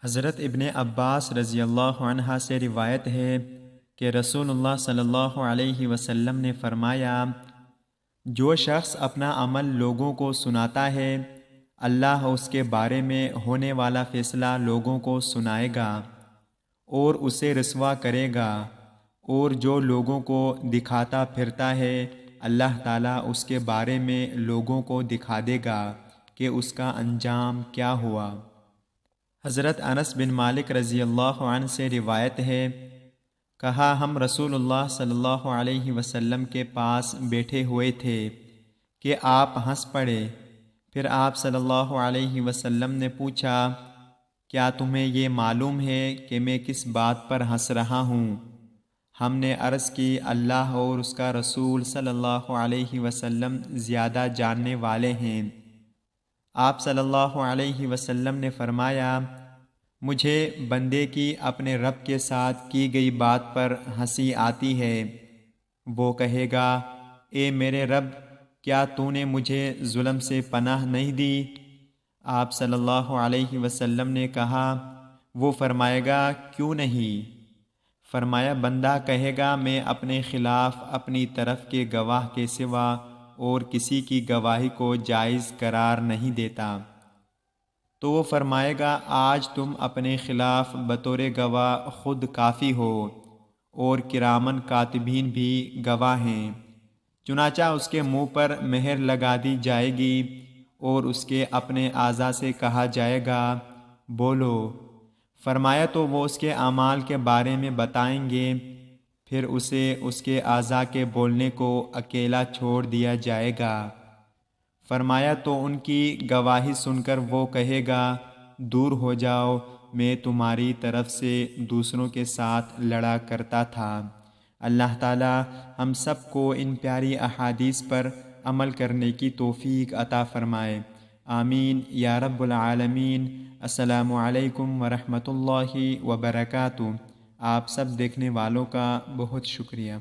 حضرت ابن عباس رضی اللہ عنہ سے روایت ہے کہ رسول اللہ صلی اللہ علیہ وسلم نے فرمایا، جو شخص اپنا عمل لوگوں کو سناتا ہے، اللہ اس کے بارے میں ہونے والا فیصلہ لوگوں کو سنائے گا اور اسے رسوا کرے گا، اور جو لوگوں کو دکھاتا پھرتا ہے، اللہ تعالیٰ اس کے بارے میں لوگوں کو دکھا دے گا کہ اس کا انجام کیا ہوا۔ حضرت انس بن مالک رضی اللہ عنہ سے روایت ہے، کہا ہم رسول اللہ صلی اللہ علیہ وسلم کے پاس بیٹھے ہوئے تھے کہ آپ ہنس پڑے۔ پھر آپ صلی اللہ علیہ وسلم نے پوچھا، کیا تمہیں یہ معلوم ہے کہ میں کس بات پر ہنس رہا ہوں؟ ہم نے عرض کی، اللہ اور اس کا رسول صلی اللہ علیہ وسلم زیادہ جاننے والے ہیں۔ آپ صلی اللہ علیہ وسلم نے فرمایا، مجھے بندے کی اپنے رب کے ساتھ کی گئی بات پر ہنسی آتی ہے۔ وہ کہے گا، اے میرے رب، کیا تو نے مجھے ظلم سے پناہ نہیں دی؟ آپ صلی اللہ علیہ وسلم نے کہا، وہ فرمائے گا، کیوں نہیں؟ فرمایا، بندہ کہے گا، میں اپنے خلاف اپنی طرف کے گواہ کے سوا اور کسی کی گواہی کو جائز قرار نہیں دیتا۔ تو وہ فرمائے گا، آج تم اپنے خلاف بطور گواہ خود کافی ہو، اور کرامن کاتبین بھی گواہ ہیں۔ چنانچہ اس کے منہ پر مہر لگا دی جائے گی اور اس کے اپنے اعضاء سے کہا جائے گا، بولو۔ فرمایا تو وہ اس کے اعمال کے بارے میں بتائیں گے، پھر اسے اس کے اعضاء کے بولنے کو اکیلا چھوڑ دیا جائے گا۔ فرمایا تو ان کی گواہی سن کر وہ کہے گا، دور ہو جاؤ، میں تمہاری طرف سے دوسروں کے ساتھ لڑا کرتا تھا۔ اللہ تعالی ہم سب کو ان پیاری احادیث پر عمل کرنے کی توفیق عطا فرمائے، آمین یا رب العالمین۔ السلام علیکم ورحمۃ اللہ وبرکاتہ۔ آپ سب دیکھنے والوں کا بہت شکریہ۔